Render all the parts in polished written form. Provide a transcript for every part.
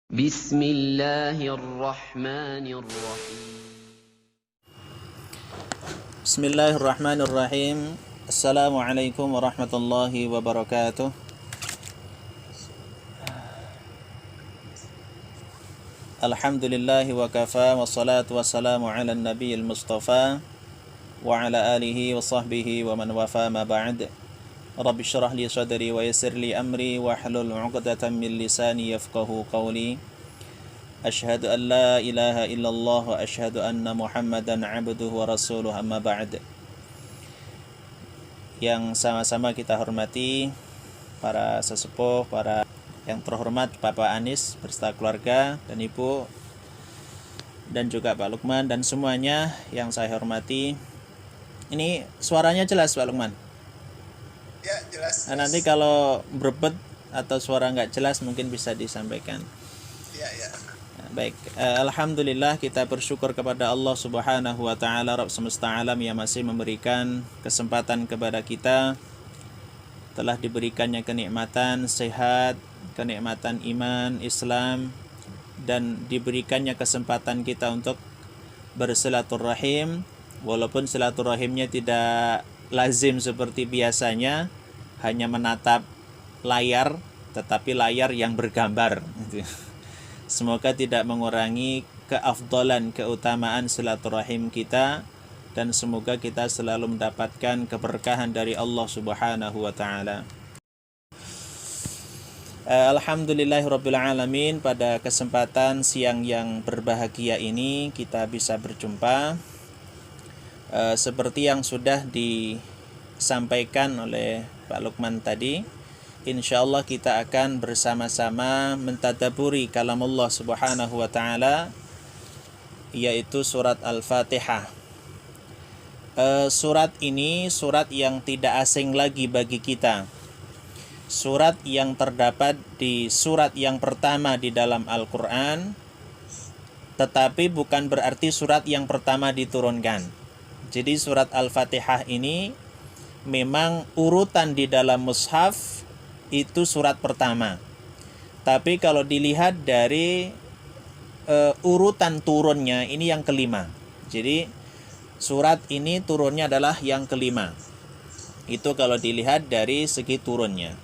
بسم الله الرحمن الرحيم بسم الله الرحمن الرحيم. السلام عليكم ورحمة الله وبركاته. الحمد لله وكفى والصلاة والسلام على النبي المصطفى وعلى آله وصحبه ومن وفى ما بعد. رب اشرح لي صدري ويسر لي أمري واحلل عقدة من لساني يفقهوا قولي. أشهد أن لا إله إلا الله وأشهد أن محمدا عبده ورسوله أما بعد. Yang sama-sama kita hormati para sesepuh, para yang terhormat Bapak Anis beserta keluarga dan Ibu, dan juga Pak Lukman dan semuanya yang saya hormati. Ini suaranya jelas Pak Lukman? Ya, jelas. Nah, nanti kalau berbet atau suara nggak jelas mungkin bisa disampaikan. Ya. Nah, baik, alhamdulillah kita bersyukur kepada Allah Subhanahu wa taala Rabb semesta alam yang masih memberikan kesempatan kepada kita, telah diberikannya kenikmatan sehat, kenikmatan iman, Islam, dan diberikannya kesempatan kita untuk bersilaturahim, walaupun silaturahimnya tidak lazim seperti biasanya, hanya menatap layar, tetapi layar yang bergambar. Semoga tidak mengurangi keafdalan, keutamaan silaturahim kita, dan semoga kita selalu mendapatkan keberkahan dari Allah Subhanahu wa taala. Alhamdulillahirabbil alamin, pada kesempatan siang yang berbahagia ini kita bisa berjumpa. Seperti yang sudah disampaikan oleh Pak Lukman tadi, insyaallah kita akan bersama-sama mentadaburi kalam Allah Subhanahu wa taala, yaitu surat Al-Fatihah. Surat ini surat yang tidak asing lagi bagi kita. Surat yang terdapat di surat yang pertama di dalam Al-Qur'an, tetapi bukan berarti surat yang pertama diturunkan. Jadi surat Al-Fatihah ini memang urutan di dalam mushaf itu surat pertama. Tapi kalau dilihat dari urutan turunnya, ini yang kelima. Jadi surat ini turunnya adalah yang kelima. Itu kalau dilihat dari segi turunnya.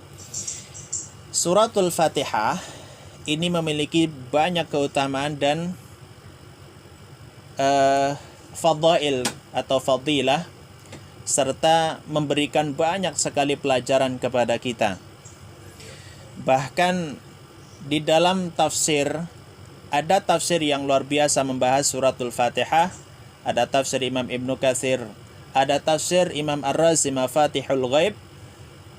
Suratul Fatihah ini memiliki banyak keutamaan dan fadail atau fadilah, serta memberikan banyak sekali pelajaran kepada kita. Bahkan di dalam tafsir, ada tafsir yang luar biasa membahas suratul Fatihah. Ada tafsir Imam Ibnu Katsir, ada tafsir Imam Ar-Razi Mafatihul Ghaib,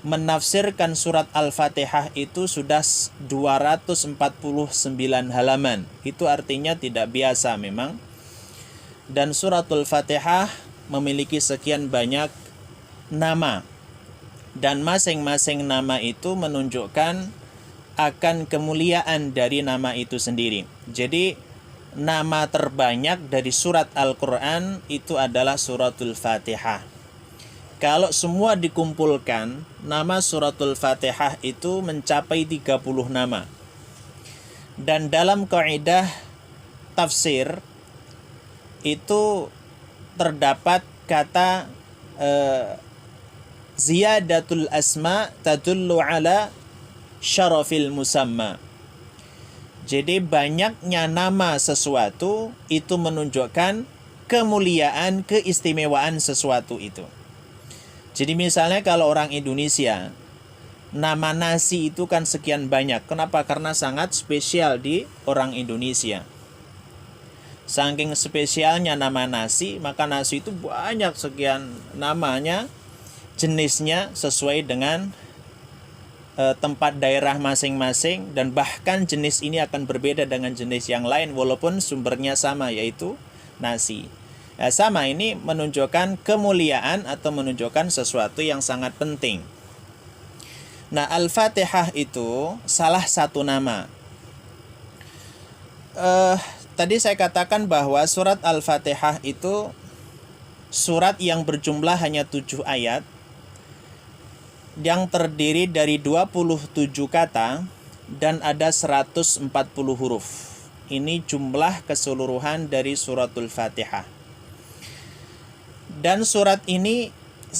menafsirkan surat Al-Fatihah itu sudah 249 halaman. Itu artinya tidak biasa memang. Dan suratul Fatihah memiliki sekian banyak nama, dan masing-masing nama itu menunjukkan akan kemuliaan dari nama itu sendiri. Jadi nama terbanyak dari surat Al-Quran itu adalah suratul Fatihah. Kalau semua dikumpulkan, nama suratul Fatihah itu mencapai 30 nama. Dan dalam kaidah tafsir itu terdapat kata ziyadatul asma tadullu ala syarafil musamma. Jadi banyaknya nama sesuatu itu menunjukkan kemuliaan, keistimewaan sesuatu itu. Jadi misalnya kalau orang Indonesia, nama nasi itu kan sekian banyak. Kenapa? Karena sangat spesial di orang Indonesia. Saking spesialnya nama nasi, maka nasi itu banyak sekian namanya, jenisnya sesuai dengan tempat daerah masing-masing, dan bahkan jenis ini akan berbeda dengan jenis yang lain walaupun sumbernya sama, yaitu nasi. Sama, ini menunjukkan kemuliaan atau menunjukkan sesuatu yang sangat penting. Nah, Al-Fatihah itu salah satu nama. Tadi saya katakan bahwa surat Al-Fatihah itu surat yang berjumlah hanya 7 ayat, yang terdiri dari 27 kata dan ada 140 huruf. Ini jumlah keseluruhan dari suratul Fatihah. Dan surat ini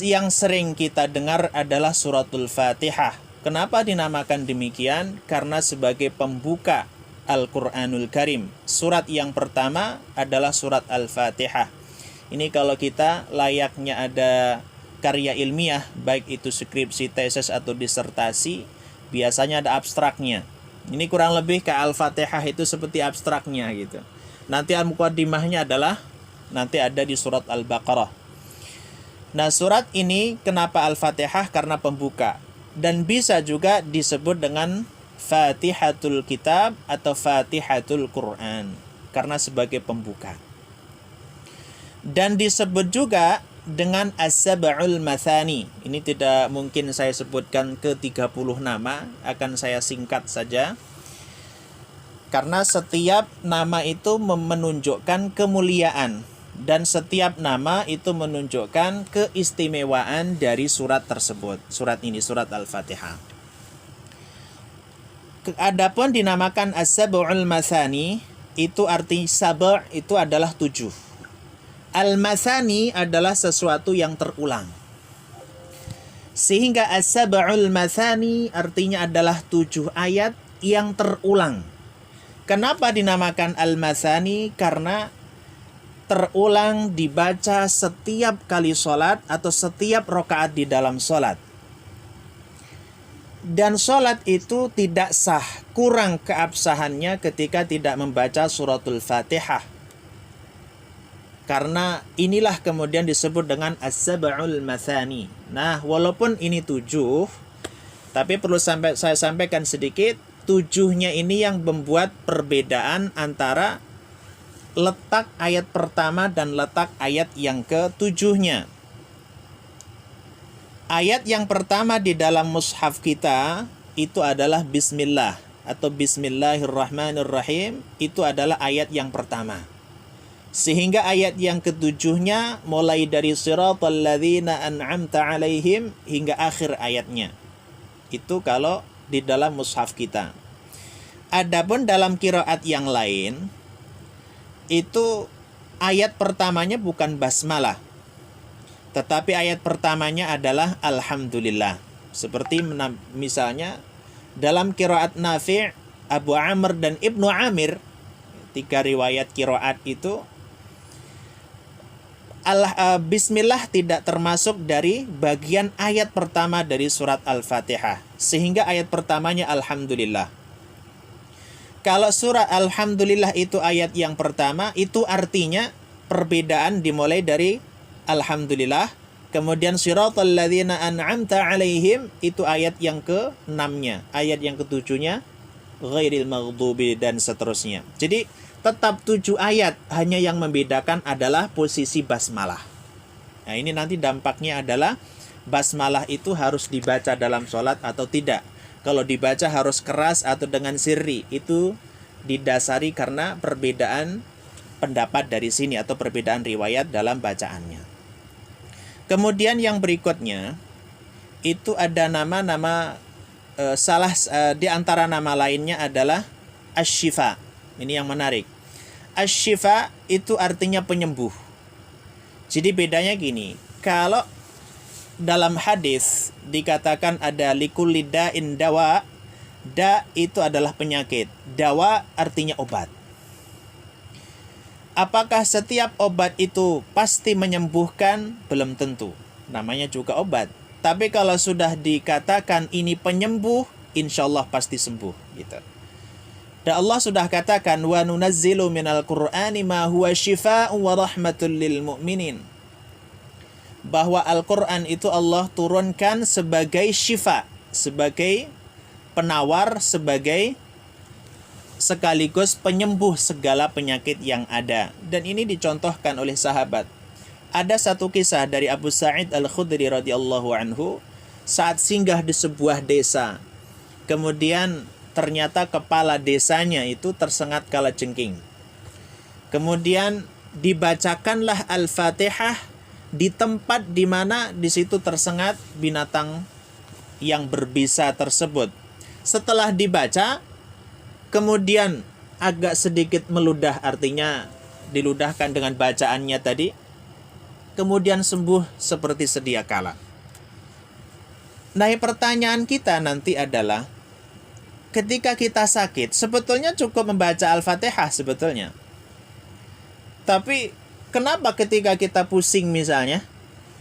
yang sering kita dengar adalah suratul Fatihah. Kenapa dinamakan demikian? Karena sebagai pembuka Al-Quranul Karim. Surat yang pertama adalah surat Al-Fatihah. Ini kalau kita layaknya ada karya ilmiah, baik itu skripsi, tesis, atau disertasi, biasanya ada abstraknya. Ini kurang lebih ke Al-Fatihah itu seperti abstraknya gitu. Nanti al-muqaddimahnya adalah nanti ada di surat Al-Baqarah. Nah, surat ini kenapa Al-Fatihah? Karena pembuka. Dan bisa juga disebut dengan Fatihatul Kitab atau Fatihatul Quran, karena sebagai pembuka. Dan disebut juga dengan As-Sab'ul Mathani. Ini tidak mungkin saya sebutkan ke 30 nama, akan saya singkat saja. Karena setiap nama itu menunjukkan kemuliaan, dan setiap nama itu menunjukkan keistimewaan dari surat tersebut. Surat ini, surat Al-Fatihah. Adapun dinamakan As-Sab'ul Mathani, itu arti sab' itu adalah 7. Al-Mathani adalah sesuatu yang terulang. Sehingga As-Sab'ul Mathani artinya adalah 7 ayat yang terulang. Kenapa dinamakan Al-Mathani? Karena terulang dibaca setiap kali sholat atau setiap rakaat di dalam sholat. Dan sholat itu tidak sah, kurang keabsahannya ketika tidak membaca suratul Fatihah. Karena inilah kemudian disebut dengan As-Sab'ul Mathani. Nah, walaupun ini 7, tapi perlu saya sampaikan sedikit, 7-nya ini yang membuat perbedaan antara letak ayat pertama dan letak ayat yang ke-7-nya. Ayat yang pertama di dalam mushaf kita itu adalah Bismillah atau Bismillahirrahmanirrahim. Itu adalah ayat yang pertama. Sehingga ayat yang ke-7-nya mulai dari Siratal ladzina an'amta alaihim hingga akhir ayatnya. Itu kalau di dalam mushaf kita. Adapun dalam qiraat yang lain, itu ayat pertamanya bukan basmalah, tetapi ayat pertamanya adalah Alhamdulillah. Seperti misalnya dalam qiraat Nafi', Abu Amr dan Ibnu Amir, 3 riwayat qiraat itu Bismillah tidak termasuk dari bagian ayat pertama dari surat Al-Fatihah. Sehingga ayat pertamanya Alhamdulillah. Kalau surat Alhamdulillah itu ayat yang pertama, itu artinya perbedaan dimulai dari Alhamdulillah. Kemudian Siratal ladzina an'amta alaihim itu ayat yang ke-6-nya. Ayat yang ke-7-nya ghairil maghdubi dan seterusnya. Jadi tetap 7 ayat, hanya yang membedakan adalah posisi basmalah. Nah, ini nanti dampaknya adalah basmalah itu harus dibaca dalam sholat atau tidak. Kalau dibaca harus keras atau dengan sirri. Itu didasari karena perbedaan pendapat dari sini atau perbedaan riwayat dalam bacaannya. Kemudian yang berikutnya itu ada nama-nama di antara nama lainnya adalah Asy-Syifa. Ini yang menarik. Asy-Syifa itu artinya penyembuh. Jadi bedanya gini, kalau dalam hadis dikatakan ada likulli da'in dawa, da itu adalah penyakit, dawa artinya obat. Apakah setiap obat itu pasti menyembuhkan? Belum tentu. Namanya juga obat. Tapi kalau sudah dikatakan ini penyembuh, insyaallah pasti sembuh gitu. Dan Allah sudah katakan wa nunazzilu minal Qur'ani ma huwa syifaa'un wa rahmatul lil mu'minin. Bahwa Al-Qur'an itu Allah turunkan sebagai syifa, sebagai penawar, sebagai sekaligus penyembuh segala penyakit yang ada. Dan ini dicontohkan oleh sahabat. Ada satu kisah dari Abu Sa'id Al-Khudri radhiyallahu anhu saat singgah di sebuah desa. Kemudian ternyata kepala desanya itu tersengat kalajengking. Kemudian dibacakanlah Al-Fatihah di tempat di mana di situ tersengat binatang yang berbisa tersebut. Setelah dibaca, kemudian agak sedikit meludah, artinya diludahkan dengan bacaannya tadi, kemudian sembuh seperti sedia kala. Nah, pertanyaan kita nanti adalah, ketika kita sakit, sebetulnya cukup membaca Al-Fatihah sebetulnya. Tapi, kenapa ketika kita pusing misalnya,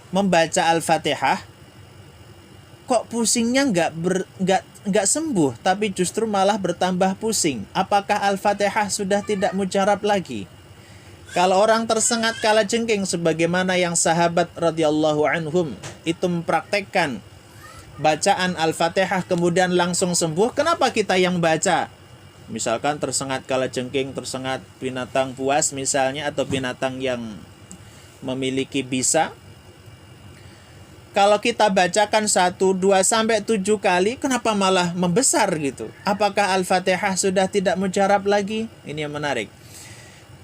membaca Al-Fatihah, kok pusingnya nggak sembuh, tapi justru malah bertambah pusing? Apakah Al-Fatihah sudah tidak mujarab lagi? Kalau orang tersengat kalajengking sebagaimana yang sahabat radhiyallahu anhum itu mempraktekkan bacaan Al-Fatihah kemudian langsung sembuh, kenapa kita yang baca? Misalkan tersengat kalajengking, tersengat binatang buas misalnya, atau binatang yang memiliki bisa. Kalau kita bacakan 1, 2, sampai 7 kali, kenapa malah membesar gitu? Apakah Al-Fatihah sudah tidak mujarab lagi? Ini yang menarik.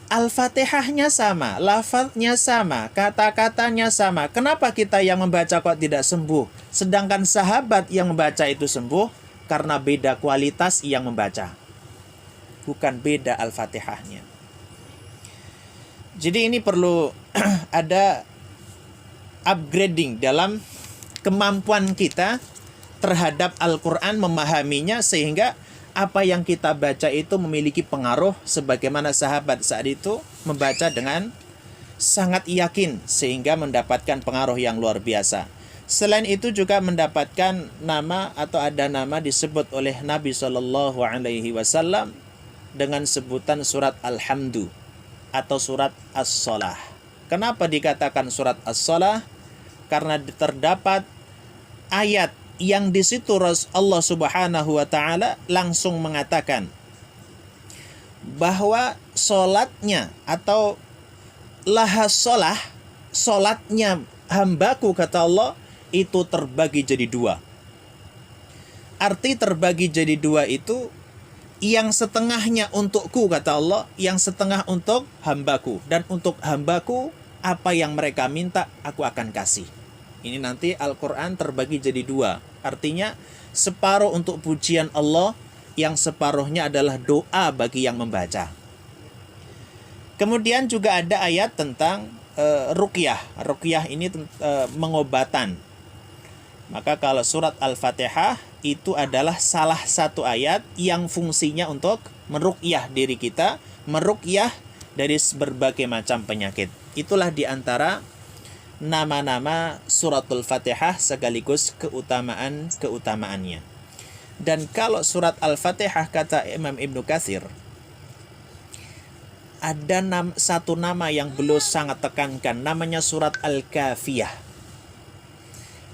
Al-Fatihahnya sama, lafaznya sama, kata-katanya sama. Kenapa kita yang membaca kok tidak sembuh? Sedangkan sahabat yang membaca itu sembuh karena beda kualitas yang membaca. Bukan beda Al-Fatihahnya. Jadi ini perlu ada upgrading dalam kemampuan kita terhadap Al-Quran, memahaminya, sehingga apa yang kita baca itu memiliki pengaruh sebagaimana sahabat saat itu membaca dengan sangat yakin sehingga mendapatkan pengaruh yang luar biasa. Selain itu juga mendapatkan nama atau ada nama disebut oleh Nabi SAW dengan sebutan surat Alhamdu atau surat As-Salah. Kenapa dikatakan surat As-Salah? Karena terdapat ayat yang di situ Allah Subhanahu wa taala langsung mengatakan bahwa solatnya atau lahasolah, solatnya hambaku, kata Allah, itu terbagi jadi 2. Arti terbagi jadi 2 itu, yang setengahnya untukku, kata Allah, yang setengah untuk hambaku. Dan untuk hambaku, apa yang mereka minta, aku akan kasih. Ini nanti Al-Quran terbagi jadi 2. Artinya separuh untuk pujian Allah, yang separuhnya adalah doa bagi yang membaca. Kemudian juga ada ayat tentang ruqyah. Ruqyah ini mengobatan. Maka kalau surat Al-Fatihah itu adalah salah satu ayat yang fungsinya untuk meruqyah diri kita, meruqyah dari berbagai macam penyakit. Itulah diantara nama-nama suratul Fatihah sekaligus keutamaan-keutamaannya. Dan kalau surat Al-Fatihah, kata Imam Ibnu Katsir, ada satu nama yang beliau sangat tekankan, namanya surat Al-Kafiyah.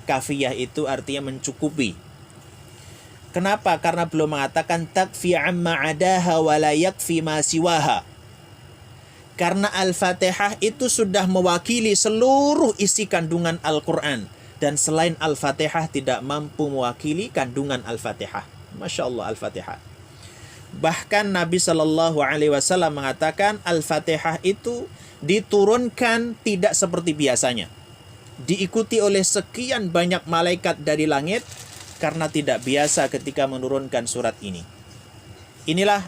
Kafiyah itu artinya mencukupi. Kenapa? Karena beliau mengatakan takfi amma adaha wa la yakfi ma siwaha. Karena Al-Fatihah itu sudah mewakili seluruh isi kandungan Al-Quran. Dan selain Al-Fatihah tidak mampu mewakili kandungan Al-Fatihah. Masya Allah Al-Fatihah. Bahkan Nabi SAW mengatakan Al-Fatihah itu diturunkan tidak seperti biasanya. Diikuti oleh sekian banyak malaikat dari langit. Karena tidak biasa ketika menurunkan surat ini. Inilah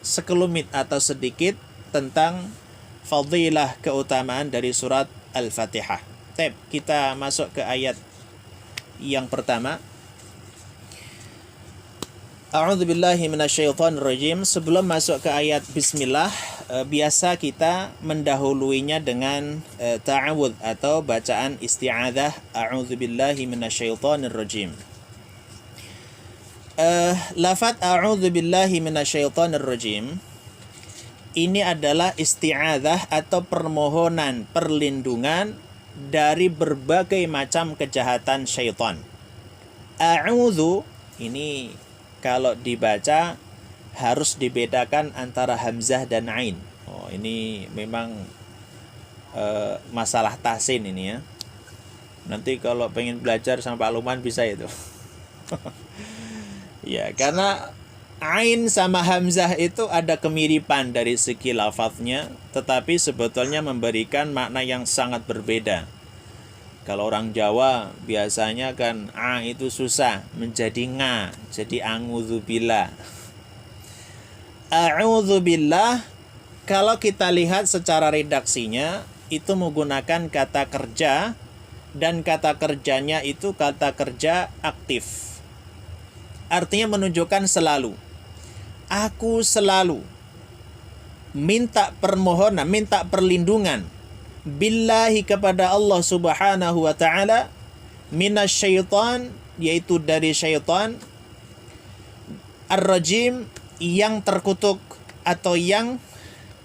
sekelumit atau sedikit tentang fadilah keutamaan dari surat Al-Fatihah. Kita masuk ke ayat yang pertama. A'udzubillahi minasyaitonirrajim. Sebelum masuk ke ayat bismillah, biasa kita mendahuluinya dengan ta'awudz atau bacaan isti'adzah. A'udzubillahi minasyaitonirrajim. Lafaz a'udzubillahi minasyaitonirrajim ini adalah isti'adzah atau permohonan perlindungan dari berbagai macam kejahatan syaitan. A'udzu ini kalau dibaca harus dibedakan antara hamzah dan ain. Oh, ini memang masalah tahsin ini ya. Nanti kalau pengen belajar sama Pak Luman bisa itu. Ya, karena ain sama hamzah itu ada kemiripan dari segi lafaznya, tetapi sebetulnya memberikan makna yang sangat berbeda. Kalau orang Jawa biasanya kan a itu susah menjadi nga, jadi a'udzubillah. A'udzubillah kalau kita lihat secara redaksinya itu menggunakan kata kerja, dan kata kerjanya itu kata kerja aktif. Artinya menunjukkan selalu. Aku selalu minta permohonan, minta perlindungan billahi kepada Allah Subhanahu wa taala minasyaitan, yaitu dari syaitan, ar-rajim, yang terkutuk atau yang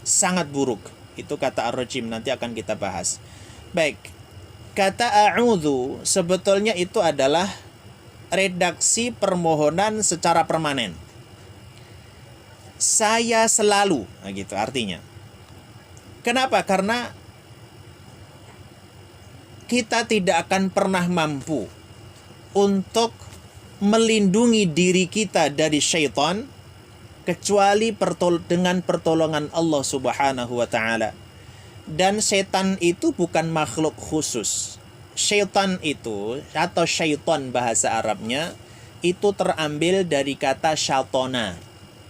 sangat buruk. Itu kata ar-rajim, nanti akan kita bahas. Baik. Kata a'udzu sebetulnya itu adalah redaksi permohonan secara permanen. Saya selalu, nah gitu artinya. Kenapa? Karena kita tidak akan pernah mampu untuk melindungi diri kita dari syaitan kecuali dengan pertolongan Allah Subhanahu wa taala. Dan setan itu bukan makhluk khusus. Syaitan itu atau syaitan bahasa Arabnya itu terambil dari kata syatona.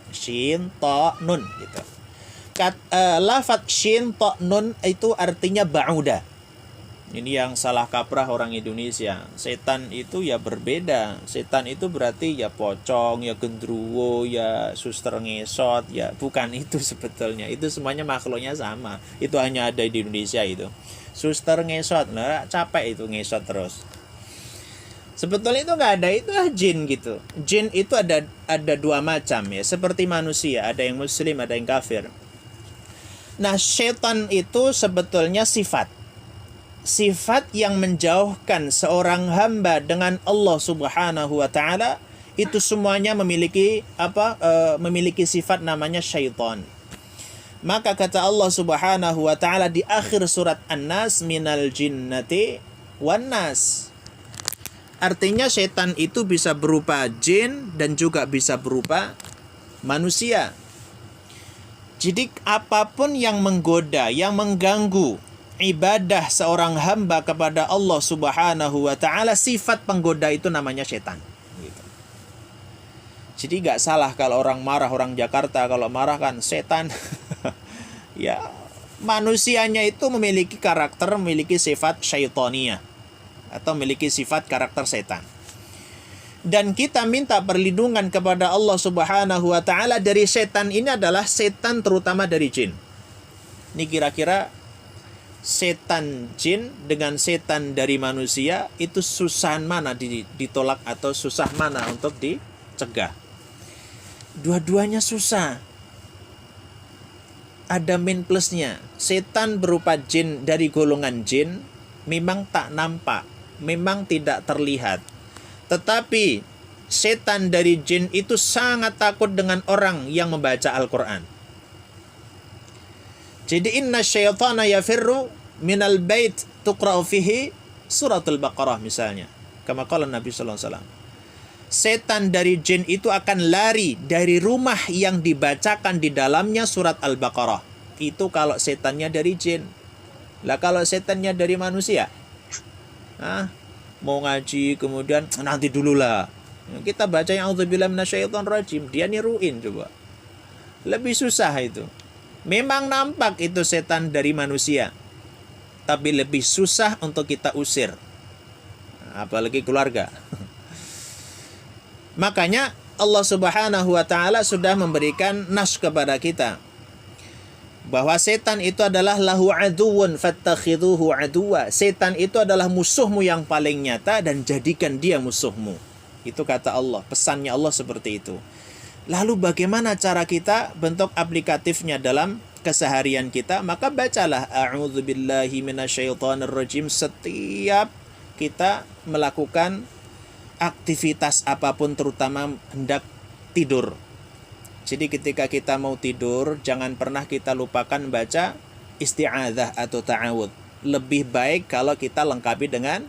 Shin ta nun gitu. Lafaz shin ta nun itu artinya ba'uda. Ini yang salah kaprah orang Indonesia. Setan itu ya berbeda. Setan itu berarti ya pocong, ya gendruwo, ya suster ngesot, ya bukan itu sebetulnya. Itu semuanya makhluknya sama. Itu hanya ada di Indonesia itu. Suster ngesot, nah capek itu ngesot terus. Sebetulnya itu nggak ada, itu jin gitu. Jin itu ada dua macam ya, seperti manusia, ada yang muslim, ada yang kafir. Nah, setan itu sebetulnya sifat yang menjauhkan seorang hamba dengan Allah Subhanahu wa taala, itu semuanya memiliki memiliki sifat namanya syaitan. Maka kata Allah Subhanahu wa taala di akhir surat An-Nas, minal jinnati wan nas. Artinya setan itu bisa berupa jin dan juga bisa berupa manusia. Jadi apapun yang menggoda, yang mengganggu ibadah seorang hamba kepada Allah Subhanahu wa taala, sifat penggoda itu namanya setan gitu. Jadi gak salah kalau orang marah, orang Jakarta kalau marah kan setan. Ya, manusianya itu memiliki karakter, memiliki sifat syaitaniyah atau memiliki sifat karakter setan. Dan kita minta perlindungan kepada Allah Subhanahu wa taala dari setan ini adalah setan terutama dari jin. Ini kira-kira setan jin dengan setan dari manusia itu susah mana ditolak atau susah mana untuk dicegah? Dua-duanya susah. Ada min plusnya. Setan berupa jin dari golongan jin memang tak nampak, memang tidak terlihat. Tetapi setan dari jin itu sangat takut dengan orang yang membaca Al-Quran. Jadi inna syaitana yafirru minal bait tuqra'u fihi suratul Baqarah misalnya. Kama qala Nabi sallallahu alaihi wasallam. Setan dari jin itu akan lari dari rumah yang dibacakan di dalamnya surat Al-Baqarah. Itu kalau setannya dari jin. Lah kalau setannya dari manusia, mau ngaji kemudian nanti dululah. Kita baca yang a'udzubillahi minasyaitonir rajim, dia niruin coba. Lebih susah itu. Memang nampak itu setan dari manusia, tapi lebih susah untuk kita usir. Apalagi keluarga. Makanya Allah Subhanahu wa taala sudah memberikan nas kepada kita bahwa setan itu adalah lahu aduwwun fattakhiduhu aduwwa. Setan itu adalah musuhmu yang paling nyata dan jadikan dia musuhmu. Itu kata Allah, pesannya Allah seperti itu. Lalu bagaimana cara kita bentuk aplikatifnya dalam keseharian kita? Maka bacalah a'udzubillahi minasyaitonirrajim setiap kita melakukan aktivitas apapun, terutama hendak tidur. Jadi ketika kita mau tidur, jangan pernah kita lupakan baca isti'adzah atau ta'awudz. Lebih baik kalau kita lengkapi dengan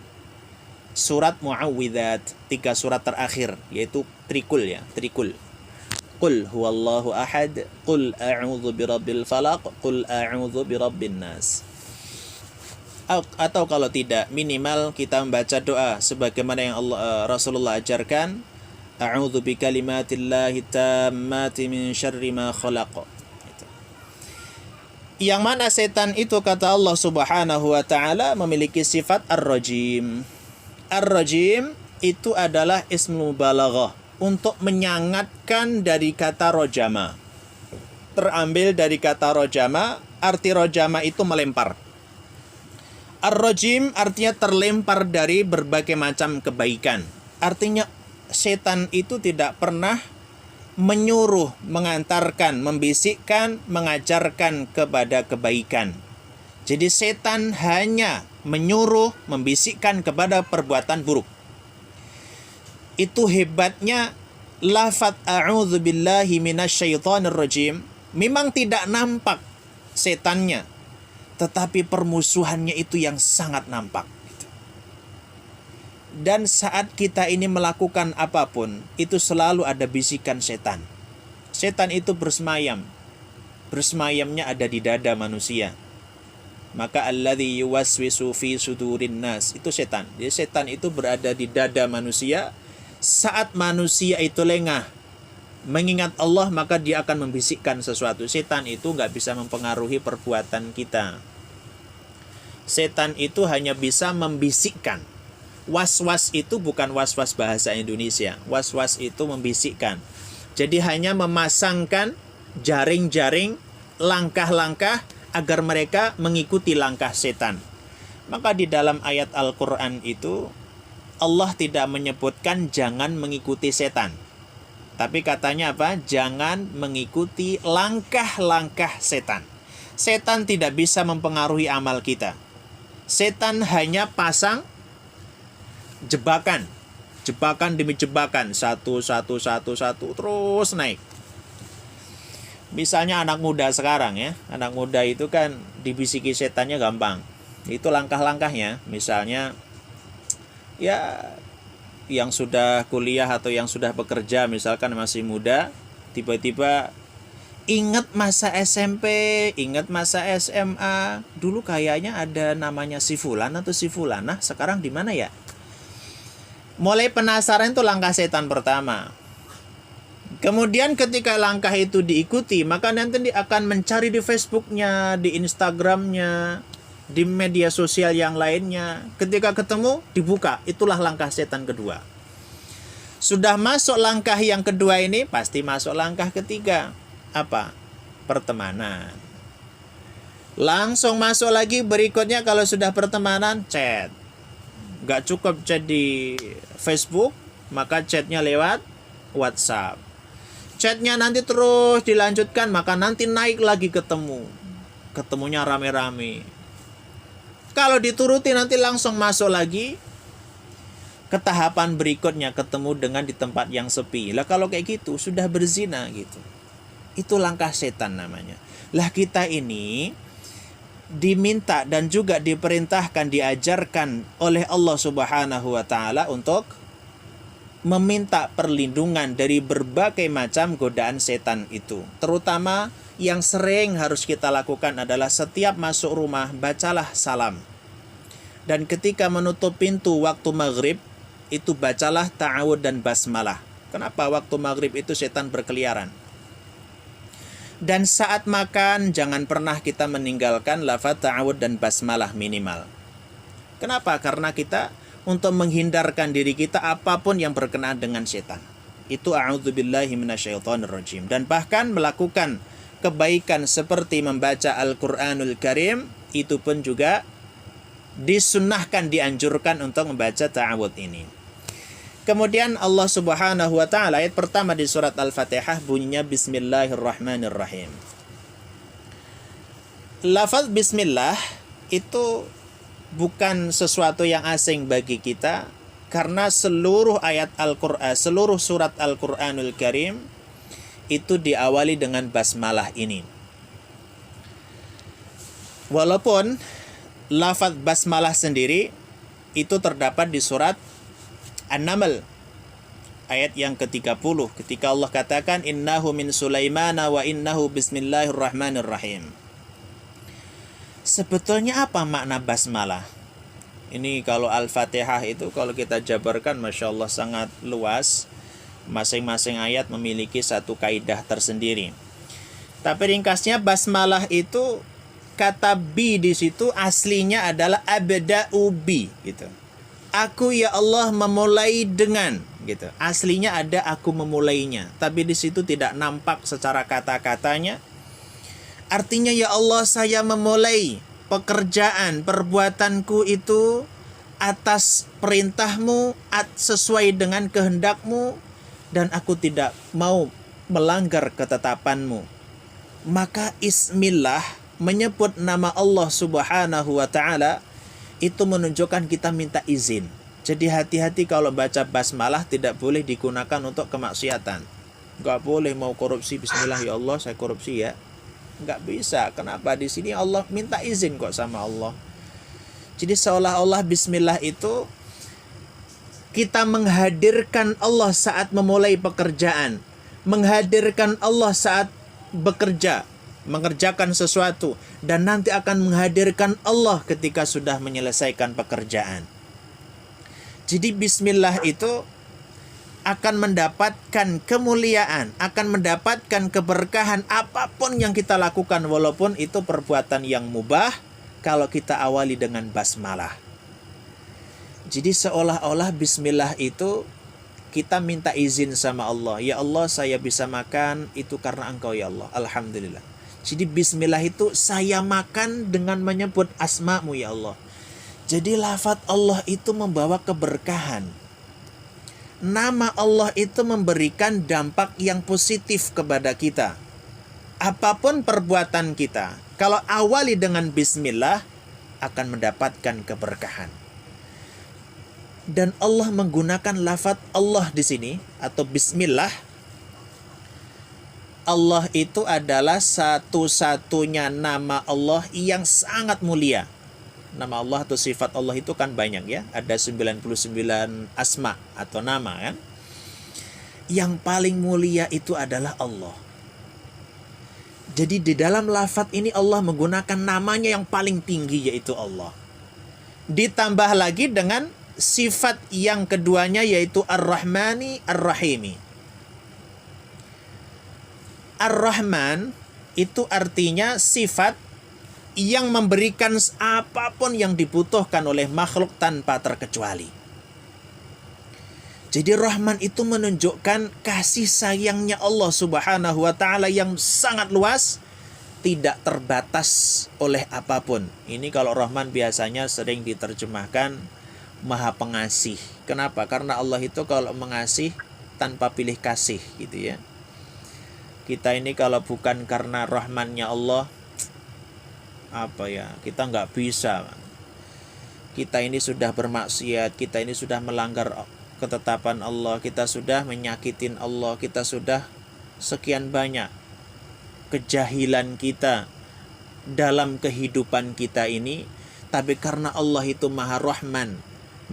surat mu'awwidzat, 3 surat terakhir, yaitu trikul ya, trikul. Qul huwallahu ahad, qul a'udzu birabbil falaq, qul a'udzu birabbin nas. atau kalau tidak minimal kita membaca doa sebagaimana yang Rasulullah ajarkan, a'udzu bikalimatillahi tammati min syarri ma khalaq. Yang mana setan itu kata Allah Subhanahu wa taala memiliki sifat ar-rajim. Ar-rajim itu adalah ismul mubalaghah untuk menyangatkan dari kata rojama. Terambil dari kata rojama, arti rojama itu melempar. Ar-rajim artinya terlempar dari berbagai macam kebaikan. Artinya setan itu tidak pernah menyuruh, mengantarkan, membisikkan, mengajarkan kepada kebaikan. Jadi setan hanya menyuruh, membisikkan kepada perbuatan buruk. Itu hebatnya lafaz a'udzu billahi minasyaitonir rajim. Memang tidak nampak setannya, tetapi permusuhannya itu yang sangat nampak. Dan saat kita ini melakukan apapun, itu selalu ada bisikan setan. Setan itu bersemayam. Bersemayamnya ada di dada manusia. Maka alladzi yuwaswisu fi sudurin nas, itu setan. Jadi setan itu berada di dada manusia. Saat manusia itu lengah mengingat Allah, maka dia akan membisikkan sesuatu. Setan itu nggak bisa mempengaruhi perbuatan kita. Setan itu hanya bisa membisikkan. Was-was itu bukan was-was bahasa Indonesia. Was-was itu membisikkan. Jadi hanya memasangkan jaring-jaring, langkah-langkah agar mereka mengikuti langkah setan. Maka di dalam ayat Al-Quran itu Allah tidak menyebutkan jangan mengikuti setan. Tapi katanya apa? Jangan mengikuti langkah-langkah setan. Setan tidak bisa mempengaruhi amal kita. Setan hanya pasang jebakan demi jebakan, satu terus naik. Misalnya anak muda sekarang ya, anak muda itu kan dibisiki setannya gampang. Itu langkah-langkahnya, misalnya ya yang sudah kuliah atau yang sudah bekerja misalkan masih muda, tiba-tiba ingat masa SMP, ingat masa SMA, dulu kayaknya ada namanya si fulan atau si fulanah, sekarang di mana ya? Mulai penasaran itu langkah setan pertama. Kemudian ketika langkah itu diikuti, maka nanti dia akan mencari di Facebooknya, di Instagramnya, di media sosial yang lainnya. Ketika ketemu, dibuka. Itulah langkah setan kedua. Sudah masuk langkah yang kedua ini, pasti masuk langkah ketiga. Apa? Pertemanan. Langsung masuk lagi berikutnya kalau sudah pertemanan, chat. Gak cukup chat di Facebook, maka chatnya lewat WhatsApp. Chatnya nanti terus dilanjutkan, maka nanti naik lagi ketemu. Ketemunya rame-rame. Kalau dituruti nanti langsung masuk lagi ke tahapan berikutnya, ketemu dengan di tempat yang sepi. Lah kalau kayak gitu sudah berzina gitu. Itu langkah setan namanya. Lah kita ini diminta dan juga diperintahkan, diajarkan oleh Allah Subhanahu wa taala untuk meminta perlindungan dari berbagai macam godaan setan itu. Terutama yang sering harus kita lakukan adalah setiap masuk rumah bacalah salam. Dan ketika menutup pintu waktu maghrib itu bacalah ta'awud dan basmalah. Kenapa waktu maghrib itu setan berkeliaran? Dan saat makan jangan pernah kita meninggalkan lafaz ta'awud dan basmalah minimal. Kenapa? Karena kita untuk menghindarkan diri kita apapun yang berkenaan dengan setan. Itu a'udzubillahi minasyaitonirrajim. Dan bahkan melakukan kebaikan seperti membaca Al-Qur'anul Karim itu pun juga disunnahkan, dianjurkan untuk membaca ta'awud ini. Kemudian Allah Subhanahu wa taala ayat pertama di surat Al-Fatihah bunyinya Bismillahirrahmanirrahim. Lafaz bismillah itu bukan sesuatu yang asing bagi kita karena seluruh ayat Al-Qur'an, seluruh surat Al-Qur'anul Karim itu diawali dengan basmalah ini. Walaupun lafaz basmalah sendiri itu terdapat di surat An-Naml ayat yang ke-30 ketika Allah katakan innahu min Sulaimana wa innahu bismillahirrahmanirrahim. Sebetulnya apa makna basmalah? Ini kalau Al-Fatihah itu kalau kita jabarkan Masya Allah sangat luas. Masing-masing ayat memiliki satu kaidah tersendiri. Tapi ringkasnya basmalah itu kata bi di situ aslinya adalah abda'u bi gitu. Aku ya Allah memulai dengan gitu. Aslinya ada aku memulainya, tapi di situ tidak nampak secara kata-katanya. Artinya ya Allah saya memulai pekerjaan perbuatanku itu atas perintahmu, sesuai dengan kehendakmu, dan aku tidak mau melanggar ketetapanmu. Maka ismillah menyebut nama Allah subhanahu wa ta'ala itu menunjukkan kita minta izin. Jadi hati-hati kalau baca basmalah tidak boleh digunakan untuk kemaksiatan. Gak boleh mau korupsi, bismillah ya Allah saya korupsi ya. Gak bisa. Kenapa? Di sini Allah minta izin kok sama Allah. Jadi seolah-olah bismillah itu kita menghadirkan Allah saat memulai pekerjaan, menghadirkan Allah saat bekerja, mengerjakan sesuatu, dan nanti akan menghadirkan Allah ketika sudah menyelesaikan pekerjaan. Jadi bismillah itu akan mendapatkan kemuliaan, akan mendapatkan keberkahan apapun yang kita lakukan, walaupun itu perbuatan yang mubah, kalau kita awali dengan basmalah. Jadi seolah-olah bismillah itu kita minta izin sama Allah. Ya Allah saya bisa makan itu karena Engkau ya Allah. Alhamdulillah. Jadi bismillah itu saya makan dengan menyebut asma-Mu ya Allah. Jadi lafaz Allah itu membawa keberkahan. Nama Allah itu memberikan dampak yang positif kepada kita. Apapun perbuatan kita, kalau awali dengan bismillah akan mendapatkan keberkahan. Dan Allah menggunakan lafaz Allah di sini atau bismillah. Allah itu adalah satu-satunya nama Allah yang sangat mulia. Nama Allah atau sifat Allah itu kan banyak ya. Ada 99 asma atau nama kan. Yang paling mulia itu adalah Allah. Jadi di dalam lafaz ini Allah menggunakan namanya yang paling tinggi yaitu Allah. Ditambah lagi dengan sifat yang keduanya yaitu Ar-Rahmani Ar-Rahimi. Ar-Rahman itu artinya sifat yang memberikan apapun yang dibutuhkan oleh makhluk tanpa terkecuali. Jadi Rahman itu menunjukkan kasih sayangnya Allah subhanahu wa ta'ala yang sangat luas, tidak terbatas oleh apapun. Ini kalau Rahman biasanya sering diterjemahkan Maha Pengasih. Kenapa? Karena Allah itu kalau mengasih tanpa pilih kasih gitu ya. Kita ini kalau bukan karena rahmannya Allah, kita nggak bisa. Kita ini sudah bermaksiat, kita ini sudah melanggar ketetapan Allah, kita sudah menyakitin Allah, kita sudah sekian banyak kejahilan kita dalam kehidupan kita ini. Tapi karena Allah itu Maha Rahman,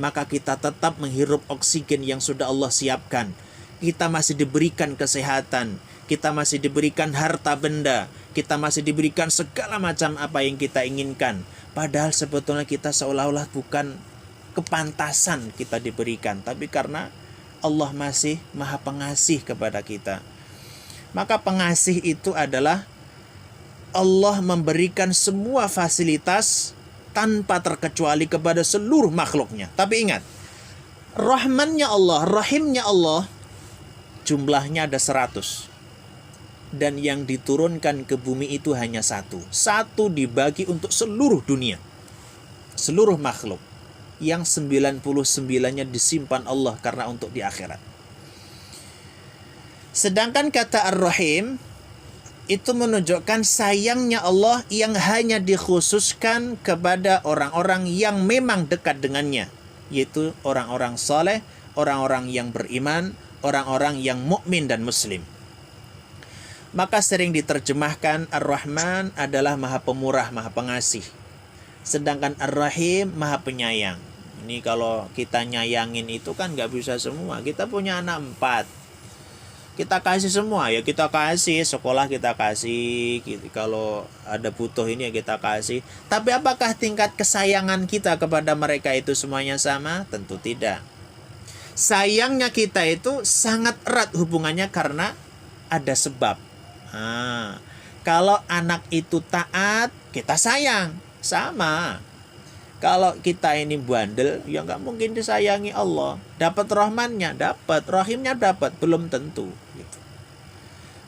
maka kita tetap menghirup oksigen yang sudah Allah siapkan. Kita masih diberikan kesehatan, kita masih diberikan harta benda, kita masih diberikan segala macam apa yang kita inginkan. Padahal sebetulnya kita seolah-olah bukan kepantasan kita diberikan, tapi karena Allah masih Maha Pengasih kepada kita. Maka pengasih itu adalah Allah memberikan semua fasilitas tanpa terkecuali kepada seluruh makhluknya. Tapi ingat, Rahmannya Allah, Rahimnya Allah, jumlahnya ada 100. Dan yang diturunkan ke bumi itu hanya satu. Satu dibagi untuk seluruh dunia, seluruh makhluk. Yang 99-nya disimpan Allah karena untuk di akhirat. Sedangkan kata Ar-Rahim itu menunjukkan sayangnya Allah yang hanya dikhususkan kepada orang-orang yang memang dekat dengannya, yaitu orang-orang saleh, orang-orang yang beriman, orang-orang yang mukmin dan muslim. Maka sering diterjemahkan Ar-Rahman adalah Maha Pemurah, Maha Pengasih. Sedangkan Ar-Rahim Maha Penyayang. Ini kalau kita nyayangin itu kan gak bisa semua. Kita punya anak 4. Kita kasih semua ya, kita kasih sekolah, kita kasih kalau ada butuh ini ya kita kasih. Tapi apakah tingkat kesayangan kita kepada mereka itu semuanya sama? Tentu tidak. Sayangnya kita itu sangat erat hubungannya karena ada sebab. Kalau anak itu taat, kita sayang, sama. Kalau kita ini bandel, ya nggak mungkin disayangi Allah. Dapat rahmannya, dapat. Rahimnya dapat, belum tentu. Gitu.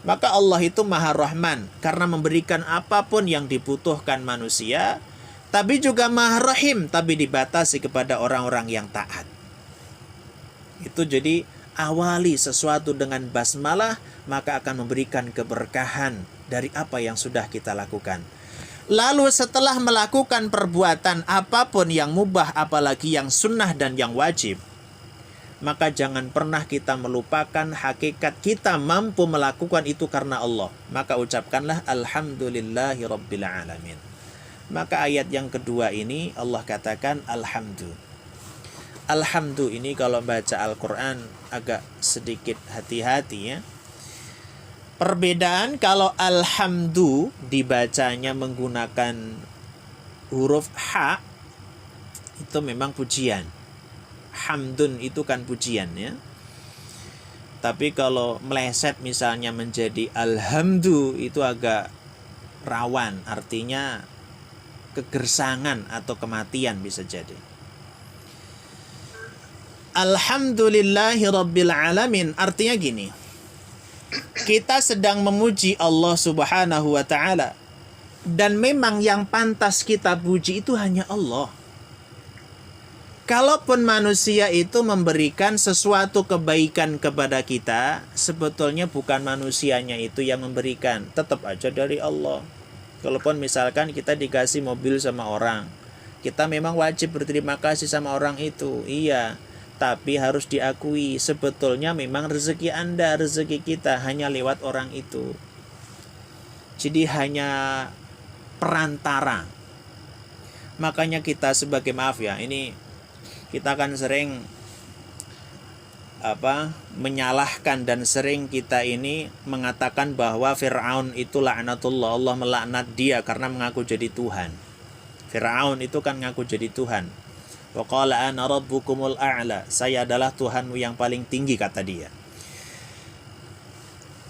Maka Allah itu maha rahman, karena memberikan apapun yang dibutuhkan manusia. Tapi juga maha rahim, tapi dibatasi kepada orang-orang yang taat. Itu jadi awali sesuatu dengan basmalah, maka akan memberikan keberkahan dari apa yang sudah kita lakukan. Lalu setelah melakukan perbuatan apapun yang mubah, apalagi yang sunnah dan yang wajib, maka jangan pernah kita melupakan hakikat kita mampu melakukan itu karena Allah. Maka ucapkanlah Alhamdulillahi Rabbil Alamin. Maka ayat yang kedua ini Allah katakan Alhamdu. Alhamdu ini kalau baca Al-Quran agak sedikit hati-hati ya. Perbedaan kalau alhamdu dibacanya menggunakan huruf ha, itu memang pujian. Hamdun itu kan pujian ya. Tapi kalau meleset misalnya menjadi alhamdu, itu agak rawan, artinya kegersangan atau kematian bisa jadi. Alhamdulillahi Rabbil Alamin artinya gini. Kita sedang memuji Allah Subhanahu wa ta'ala. Dan memang yang pantas kita puji itu hanya Allah. Kalaupun manusia itu memberikan sesuatu kebaikan kepada kita, sebetulnya bukan manusianya itu yang memberikan, tetap aja dari Allah. Kalaupun misalkan kita dikasih mobil sama orang, kita memang wajib berterima kasih sama orang itu, iya. Tapi harus diakui sebetulnya memang rezeki Anda, rezeki kita hanya lewat orang itu. Jadi hanya perantara. Makanya kita sebagai, maaf ya, ini kita kan sering menyalahkan dan sering kita ini mengatakan bahwa Fir'aun itu laknatullah, Allah melaknat dia karena mengaku jadi Tuhan. Fir'aun itu kan ngaku jadi Tuhan. Wa qala ana rabbukumul a'la, saya adalah Tuhanmu yang paling tinggi, kata dia.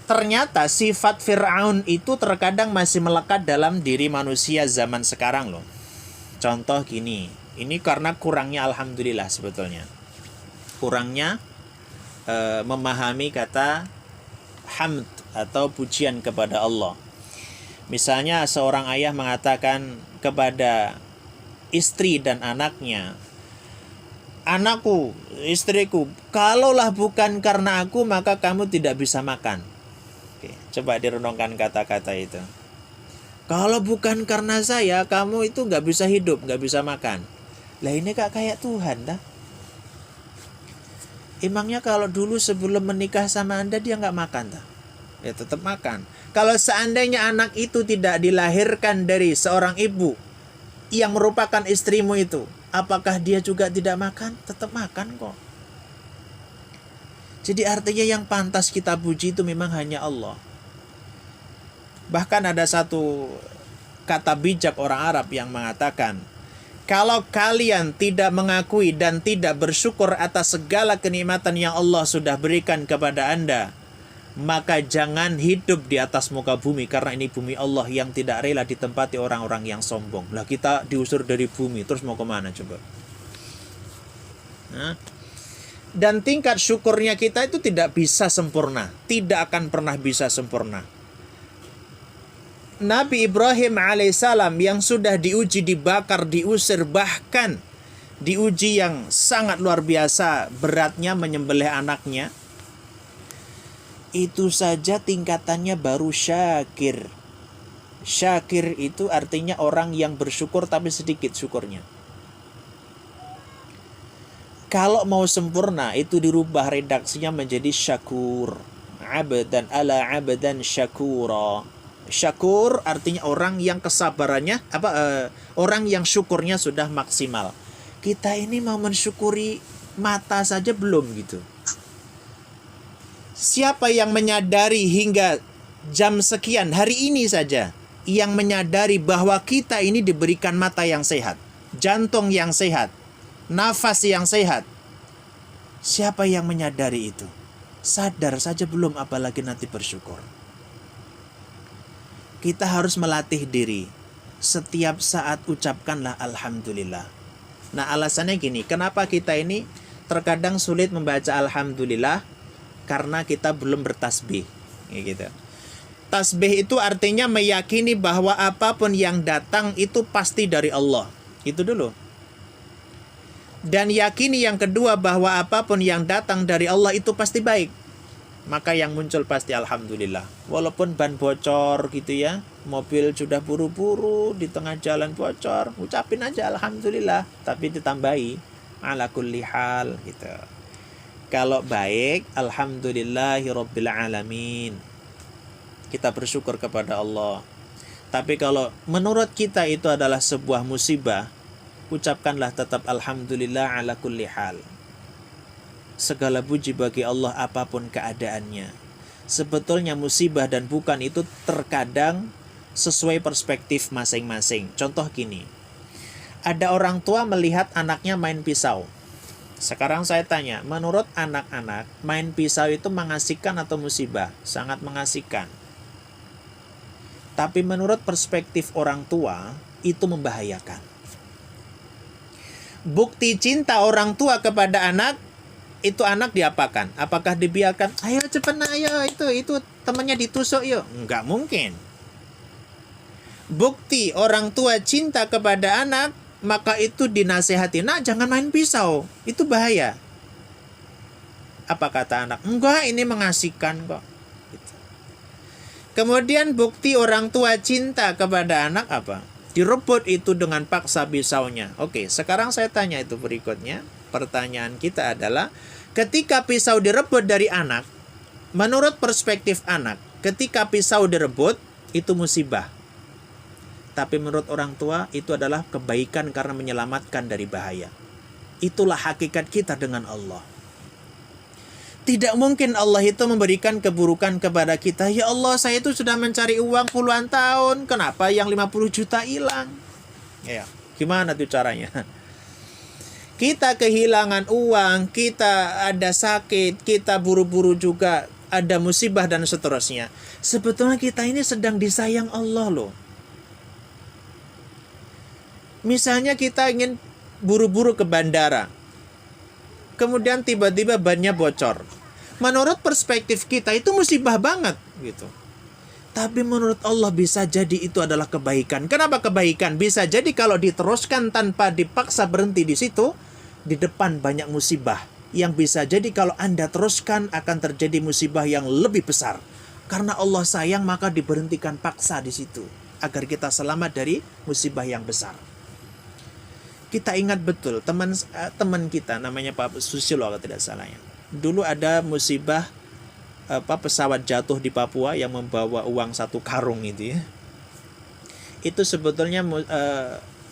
Ternyata sifat Fir'aun itu terkadang masih melekat dalam diri manusia zaman sekarang loh. Contoh gini, ini karena kurangnya alhamdulillah sebetulnya. Kurangnya memahami kata hamd atau pujian kepada Allah. Misalnya seorang ayah mengatakan kepada istri dan anaknya, anakku, istriku, kalaulah bukan karena aku maka kamu tidak bisa makan. Oke, coba direnungkan kata-kata itu. Kalau bukan karena saya, kamu itu nggak bisa hidup, nggak bisa makan. Lah ini kayak Tuhan dah. Emangnya kalau dulu sebelum menikah sama Anda dia nggak makan dah? Ya tetap makan. Kalau seandainya anak itu tidak dilahirkan dari seorang ibu yang merupakan istrimu itu, apakah dia juga tidak makan? Tetap makan kok. Jadi artinya yang pantas kita puji itu memang hanya Allah. Bahkan ada satu kata bijak orang Arab yang mengatakan, kalau kalian tidak mengakui dan tidak bersyukur atas segala kenikmatan yang Allah sudah berikan kepada Anda, maka jangan hidup di atas muka bumi, karena ini bumi Allah yang tidak rela ditempati orang-orang yang sombong. Lah kita diusir dari bumi, terus mau kemana coba? Dan tingkat syukurnya kita itu tidak bisa sempurna, tidak akan pernah bisa sempurna. Nabi Ibrahim alaihissalam yang sudah diuji, dibakar, diusir, bahkan diuji yang sangat luar biasa beratnya menyembelih anaknya, itu saja tingkatannya baru syakir. Syakir itu artinya orang yang bersyukur tapi sedikit syukurnya. Kalau mau sempurna itu dirubah redaksinya menjadi syakur. Abdan ala abdan syakura. Syakur artinya orang yang kesabarannya orang yang syukurnya sudah maksimal. Kita ini mau mensyukuri mata saja belum gitu. Siapa yang menyadari hingga jam sekian hari ini saja, yang menyadari bahwa kita ini diberikan mata yang sehat, jantung yang sehat, nafas yang sehat. Siapa yang menyadari itu? Sadar saja belum, apalagi nanti bersyukur. Kita harus melatih diri. Setiap saat ucapkanlah alhamdulillah. Nah, alasannya gini, kenapa kita ini terkadang sulit membaca alhamdulillah? Karena kita belum bertasbih. Gitu. Tasbih itu artinya meyakini bahwa apapun yang datang itu pasti dari Allah. Itu dulu. Dan yakini yang kedua bahwa apapun yang datang dari Allah itu pasti baik. Maka yang muncul pasti alhamdulillah. Walaupun ban bocor gitu ya, mobil sudah buru-buru di tengah jalan bocor, ucapin aja alhamdulillah, tapi ditambahi ala kulli hal gitu. Kalau baik, alhamdulillahirabbil alamin. Kita bersyukur kepada Allah. Tapi kalau menurut kita itu adalah sebuah musibah, ucapkanlah tetap alhamdulillah ala kulli hal. Segala puji bagi Allah apapun keadaannya. Sebetulnya musibah dan bukan itu terkadang sesuai perspektif masing-masing. Contoh gini. Ada orang tua melihat anaknya main pisau. Sekarang saya tanya, menurut anak-anak, main pisau itu mengasihkan atau musibah? Sangat mengasihkan. Tapi menurut perspektif orang tua, itu membahayakan. Bukti cinta orang tua kepada anak, itu anak diapakan? Apakah dibiarkan? Ayo cepat, ayo itu temannya ditusuk yuk. Enggak mungkin. Bukti orang tua cinta kepada anak, maka itu dinasehati. Nak, jangan main pisau, itu bahaya. Apa kata anak? Enggak, ini mengasihkan kok. Gitu. Kemudian bukti orang tua cinta kepada anak apa? Direbut itu dengan paksa pisaunya. Oke, sekarang saya tanya itu berikutnya. Pertanyaan kita adalah, ketika pisau direbut dari anak, menurut perspektif anak, ketika pisau direbut, itu musibah. Tapi menurut orang tua, itu adalah kebaikan karena menyelamatkan dari bahaya. Itulah hakikat kita dengan Allah. Tidak mungkin Allah itu memberikan keburukan kepada kita. Ya Allah, saya itu sudah mencari uang puluhan tahun, kenapa yang 50 juta hilang? Ya, gimana tuh caranya? Kita kehilangan uang, kita ada sakit, kita buru-buru juga ada musibah dan seterusnya. Sebetulnya kita ini sedang disayang Allah loh. Misalnya kita ingin buru-buru ke bandara, kemudian tiba-tiba bannya bocor. Menurut perspektif kita itu musibah banget gitu. Tapi menurut Allah bisa jadi itu adalah kebaikan. Kenapa kebaikan? Bisa jadi kalau diteruskan tanpa dipaksa berhenti di situ, di depan banyak musibah yang bisa jadi kalau Anda teruskan akan terjadi musibah yang lebih besar. Karena Allah sayang maka diberhentikan paksa di situ agar kita selamat dari musibah yang besar. Kita ingat betul teman kita namanya Pak Susilo kalau tidak salah ya. Dulu ada musibah pesawat jatuh di Papua yang membawa uang 1 karung itu ya. Itu sebetulnya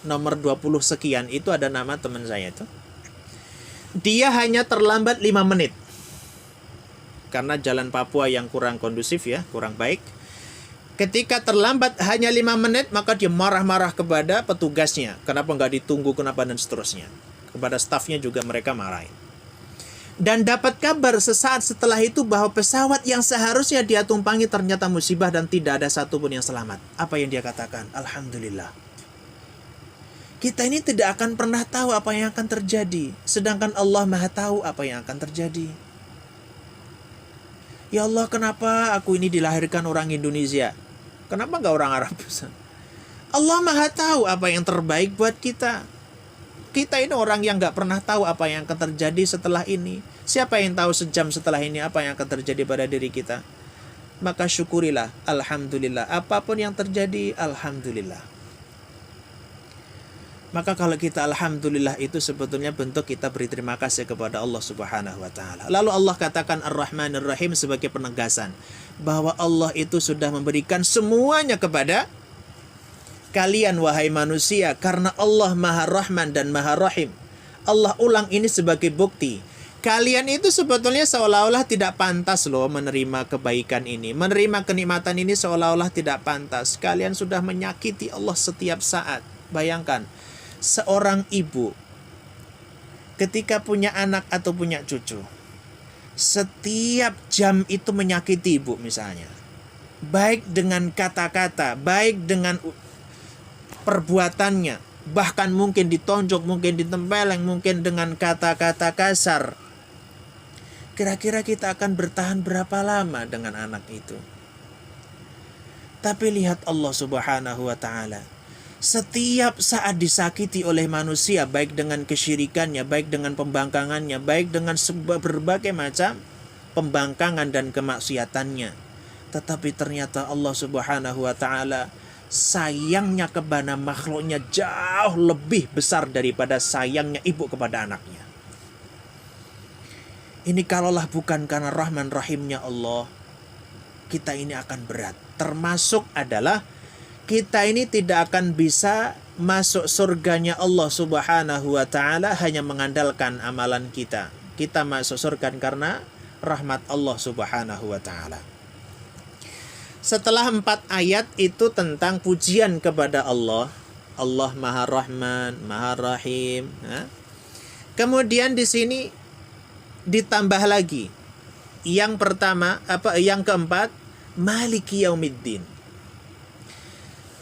nomor 20 sekian itu ada nama teman saya itu. Dia hanya terlambat 5 menit. Karena jalan Papua yang kurang kondusif ya, kurang baik. Ketika terlambat hanya 5 menit, maka dia marah-marah kepada petugasnya. Kenapa nggak ditunggu, kenapa dan seterusnya. Kepada stafnya juga mereka marahin. Dan dapat kabar sesaat setelah itu bahwa pesawat yang seharusnya dia tumpangi ternyata musibah dan tidak ada satupun yang selamat. Apa yang dia katakan? Alhamdulillah. Kita ini tidak akan pernah tahu apa yang akan terjadi. Sedangkan Allah Maha tahu apa yang akan terjadi. Ya Allah, kenapa aku ini dilahirkan orang Indonesia? Kenapa nggak orang Arab? Allah Maha tahu apa yang terbaik buat kita. Kita ini orang yang nggak pernah tahu apa yang akan terjadi setelah ini. Siapa yang tahu sejam setelah ini apa yang akan terjadi pada diri kita? Maka syukurilah, alhamdulillah. Apapun yang terjadi, alhamdulillah. Maka kalau kita alhamdulillah itu sebetulnya bentuk kita beri terima kasih kepada Allah Subhanahu wa taala. Lalu Allah katakan Ar-Rahman Ar-Rahim sebagai penegasan bahwa Allah itu sudah memberikan semuanya kepada kalian wahai manusia karena Allah Maha Rahman dan Maha Rahim. Allah ulang ini sebagai bukti Kalian itu sebetulnya seolah-olah tidak pantas loh menerima kebaikan ini. Menerima kenikmatan ini seolah-olah tidak pantas. Kalian sudah menyakiti Allah setiap saat. Bayangkan, seorang ibu ketika punya anak atau punya cucu, setiap jam itu menyakiti ibu misalnya. Baik dengan kata-kata, baik dengan perbuatannya. Bahkan mungkin ditonjok, mungkin ditempeleng, mungkin dengan kata-kata kasar. Kira-kira kita akan bertahan berapa lama dengan anak itu? Tapi lihat Allah Subhanahu wa ta'ala. Setiap saat disakiti oleh manusia, baik dengan kesyirikannya, baik dengan pembangkangannya, baik dengan berbagai macam pembangkangan dan kemaksiatannya. Tetapi ternyata Allah Subhanahu wa ta'ala sayangnya kepada makhluknya jauh lebih besar daripada sayangnya ibu kepada anaknya. Ini kalaulah bukan karena Rahman Rahimnya Allah, kita ini akan berat. Termasuk adalah kita ini tidak akan bisa masuk surganya Allah Subhanahu wa ta'ala hanya mengandalkan amalan kita. Kita masuk surga karena rahmat Allah Subhanahu wa ta'ala. Setelah 4 ayat itu tentang pujian kepada Allah. Allah Maha Rahman, Maha Rahim. Kemudian di sini ditambah lagi. Yang pertama, yang keempat, Maliki Yaumiddin.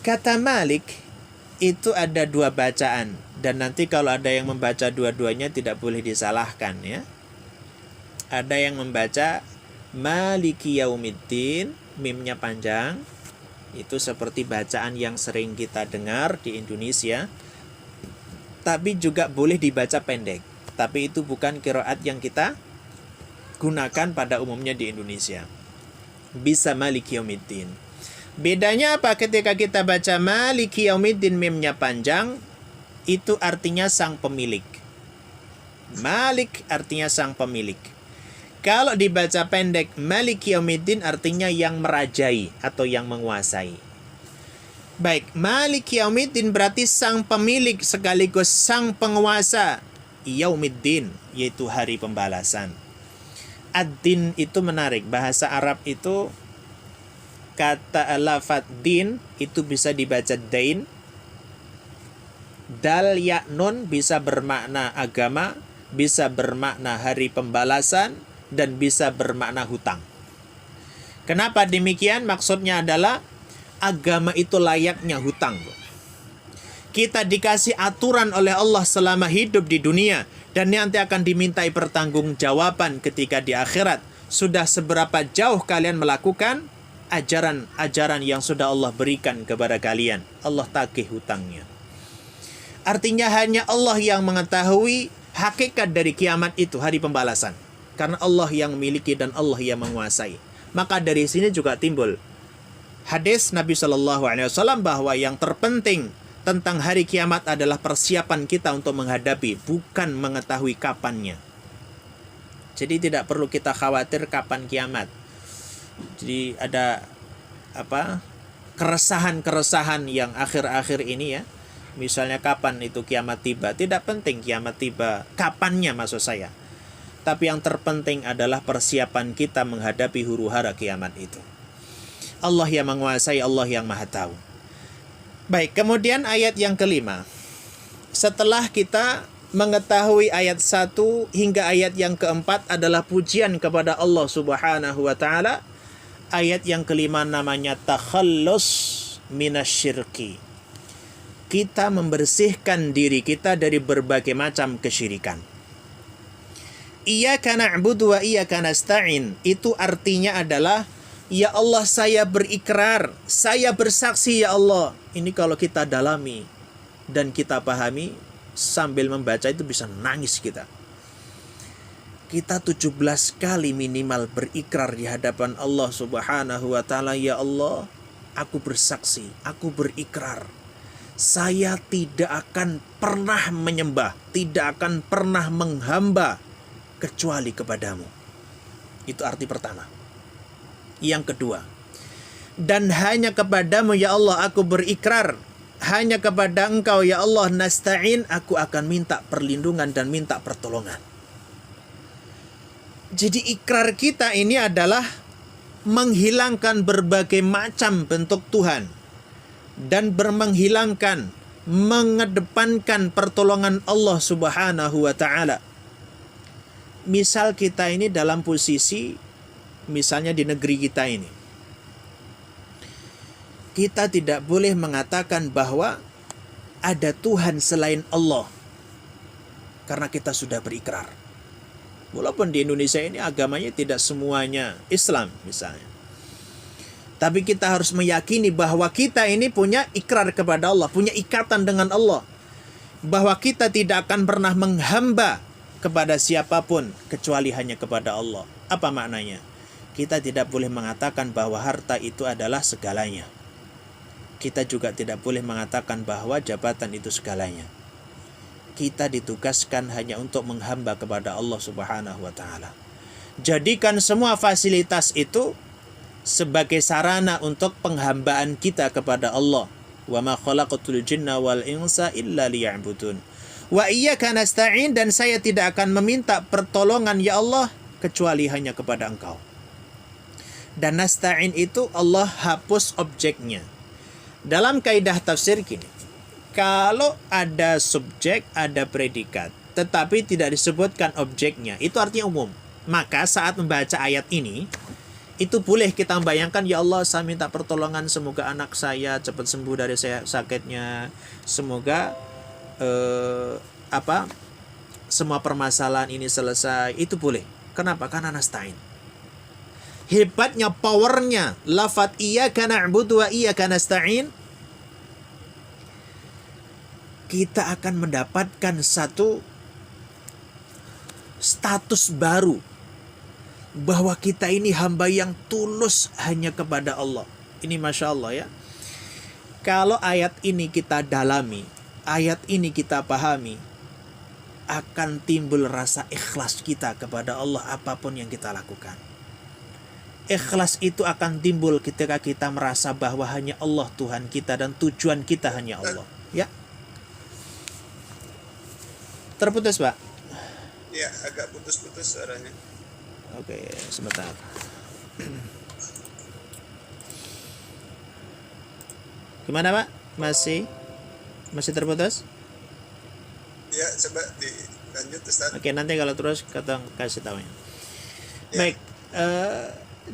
Kata Malik itu ada 2 bacaan, dan nanti kalau ada yang membaca dua-duanya tidak boleh disalahkan ya. Ada yang membaca Maliki Yaumiddin, mimnya panjang. Itu seperti bacaan yang sering kita dengar di Indonesia. Tapi juga boleh dibaca pendek. Tapi itu bukan qiraat yang kita gunakan pada umumnya di Indonesia. Bisa Maliki Yaumiddin. Bedanya apa ketika kita baca Maliki Yaumiddin mimnya panjang? Itu artinya sang pemilik. Malik artinya sang pemilik. Kalau dibaca pendek Maliki Yaumiddin artinya yang merajai atau yang menguasai. Baik, Maliki Yaumiddin berarti sang pemilik sekaligus sang penguasa Yaumiddin, yaitu hari pembalasan. Ad-din itu menarik. Bahasa Arab itu kata lafaz din itu bisa dibaca dain. Dal ya nun bisa bermakna agama, bisa bermakna hari pembalasan, dan bisa bermakna hutang. Kenapa demikian? Maksudnya adalah agama itu layaknya hutang. Kita dikasih aturan oleh Allah selama hidup di dunia, dan nanti akan dimintai pertanggungjawaban ketika di akhirat. Sudah seberapa jauh kalian melakukan ajaran-ajaran yang sudah Allah berikan kepada kalian. Allah tagih hutangnya. Artinya hanya Allah yang mengetahui hakikat dari kiamat itu, hari pembalasan. Karena Allah yang memiliki dan Allah yang menguasai. Maka dari sini juga timbul hadis Nabi SAW bahwa yang terpenting tentang hari kiamat adalah persiapan kita untuk menghadapi, bukan mengetahui kapannya. Jadi tidak perlu kita khawatir kapan kiamat. Jadi ada keresahan-keresahan yang akhir-akhir ini ya. Misalnya kapan itu kiamat tiba. Tidak penting kiamat tiba kapannya maksud saya. Tapi yang terpenting adalah persiapan kita menghadapi huru-hara kiamat itu. Allah yang menguasai, Allah yang maha tahu. Baik, kemudian ayat yang kelima. Setelah kita mengetahui ayat 1 hingga ayat yang keempat adalah pujian kepada Allah Subhanahu wa ta'ala. Ayat yang kelima namanya takhallus minasyirki. Kita membersihkan diri kita dari berbagai macam kesyirikan. Iyyaka na'budu wa iyyaka nasta'in. Itu artinya adalah, ya Allah saya berikrar, saya bersaksi ya Allah. Ini kalau kita dalami dan kita pahami, sambil membaca itu bisa nangis kita. Kita 17 kali minimal berikrar di hadapan Allah Subhanahu wa ta'ala. Ya Allah, aku bersaksi, aku berikrar. Saya tidak akan pernah menyembah, tidak akan pernah menghamba kecuali kepadamu. Itu arti pertama. Yang kedua, dan hanya kepadamu ya Allah aku berikrar, hanya kepada engkau ya Allah nasta'in, aku akan minta perlindungan dan minta pertolongan. Jadi ikrar kita ini adalah menghilangkan berbagai macam bentuk Tuhan dan menghilangkan, mengedepankan pertolongan Allah Subhanahu wa taala. Misal kita ini dalam posisi misalnya di negeri kita ini. Kita tidak boleh mengatakan bahwa ada Tuhan selain Allah karena kita sudah berikrar. Walaupun di Indonesia ini agamanya tidak semuanya Islam misalnya. Tapi kita harus meyakini bahwa kita ini punya ikrar kepada Allah, punya ikatan dengan Allah. Bahwa kita tidak akan pernah menghamba kepada siapapun kecuali hanya kepada Allah. Apa maknanya? Kita tidak boleh mengatakan bahwa harta itu adalah segalanya. Kita juga tidak boleh mengatakan bahwa jabatan itu segalanya. Kita ditugaskan hanya untuk menghamba kepada Allah Subhanahu wa taala. Jadikan semua fasilitas itu sebagai sarana untuk penghambaan kita kepada Allah. Wa ma khalaqatul jinna wal insa illa liya'budun. Wa iyyaka nasta'in, dan saya tidak akan meminta pertolongan ya Allah kecuali hanya kepada Engkau. Dan nasta'in itu Allah hapus objeknya. Dalam kaidah tafsir gini, kalau ada subjek, ada predikat, tetapi tidak disebutkan objeknya, itu artinya umum. Maka saat membaca ayat ini, itu boleh kita membayangkan, ya Allah, saya minta pertolongan, semoga anak saya cepat sembuh dari sakitnya, semoga semua permasalahan ini selesai. Itu boleh. Kenapa? Karena nasta'in. Hebatnya, powernya lafadz iyyaka na'budu wa iyyaka nasta'in, kita akan mendapatkan satu status baru bahwa kita ini hamba yang tulus hanya kepada Allah. Ini Masya Allah ya. Kalau ayat ini kita dalami, ayat ini kita pahami, akan timbul rasa ikhlas kita kepada Allah apapun yang kita lakukan. Ikhlas itu akan timbul ketika kita merasa bahwa hanya Allah Tuhan kita dan tujuan kita hanya Allah. Ya. Terputus, Pak? Ya, agak putus-putus suaranya. Oke, sebentar. Gimana, Pak? Masih terputus? Ya, coba dilanjut, Ustaz. Oke, nanti kalau terus kita kasih tahu ya. Ya. Baik,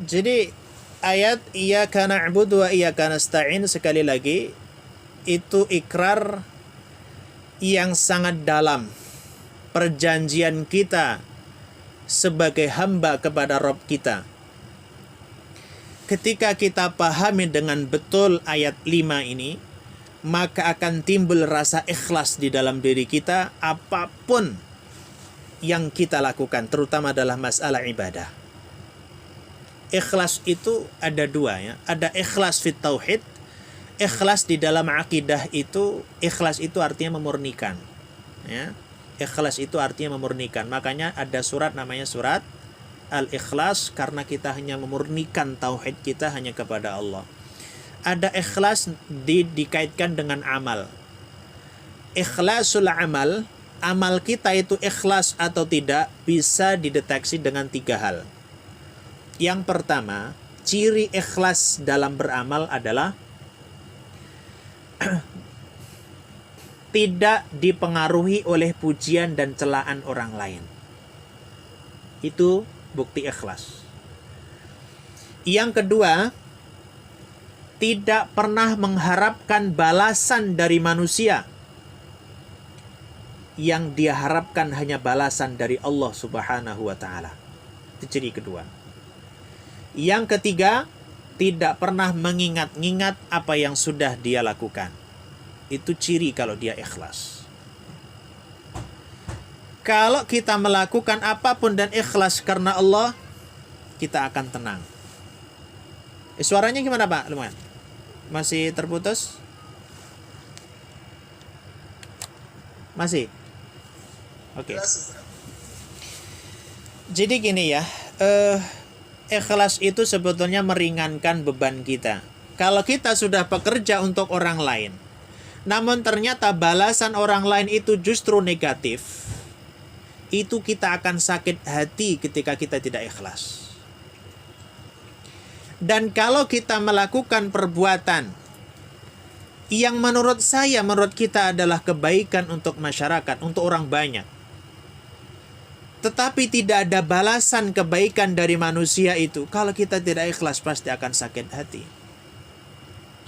jadi ayat iyyaka na'budu wa iyyaka nasta'in, sekali lagi itu ikrar yang sangat dalam, perjanjian kita sebagai hamba kepada Rabb kita. Ketika kita pahami dengan betul ayat 5 ini, maka akan timbul rasa ikhlas di dalam diri kita apapun yang kita lakukan, terutama dalam masalah ibadah. Ikhlas itu ada dua ya, ada ikhlas fit tauhid, ikhlas di dalam akidah itu. Ikhlas itu artinya memurnikan ya. Ikhlas itu artinya memurnikan. Makanya ada surat namanya surat Al-Ikhlas, karena kita hanya memurnikan tauhid kita hanya kepada Allah. Ada ikhlas dikaitkan dengan amal. Ikhlasul amal, amal kita itu ikhlas atau tidak bisa dideteksi dengan 3 hal. Yang pertama, ciri ikhlas dalam beramal adalah tidak dipengaruhi oleh pujian dan celaan orang lain. Itu bukti ikhlas. Yang kedua, tidak pernah mengharapkan balasan dari manusia. Yang dia harapkan hanya balasan dari Allah Subhanahu wa taala. Itu ciri kedua. Yang ketiga, tidak pernah mengingat-ingat apa yang sudah dia lakukan. Itu ciri kalau dia ikhlas. Kalau kita melakukan apapun dan ikhlas karena Allah, kita akan tenang. Suaranya gimana, Pak? Lumayan. Masih terputus? Masih? Oke. Jadi gini ya, ikhlas itu sebetulnya meringankan beban kita. Kalau kita sudah bekerja untuk orang lain, namun ternyata balasan orang lain itu justru negatif, itu kita akan sakit hati ketika kita tidak ikhlas. Dan kalau kita melakukan perbuatan yang menurut kita adalah kebaikan untuk masyarakat, untuk orang banyak, tetapi tidak ada balasan kebaikan dari manusia itu, kalau kita tidak ikhlas pasti akan sakit hati.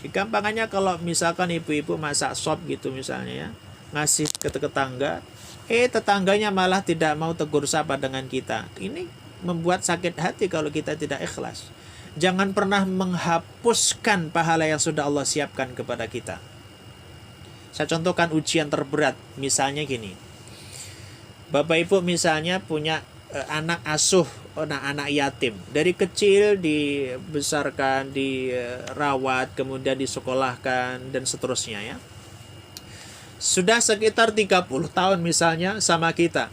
Gampangannya kalau misalkan ibu-ibu masak sop gitu misalnya ya, ngasih ke tetangga, tetangganya malah tidak mau tegur sapa dengan kita. Ini membuat sakit hati kalau kita tidak ikhlas. Jangan pernah menghapuskan pahala yang sudah Allah siapkan kepada kita. Saya contohkan ujian terberat, misalnya gini. Bapak ibu misalnya punya anak asuh, anak yatim. Dari kecil dibesarkan, dirawat, kemudian disekolahkan, dan seterusnya ya. Sudah sekitar 30 tahun misalnya sama kita.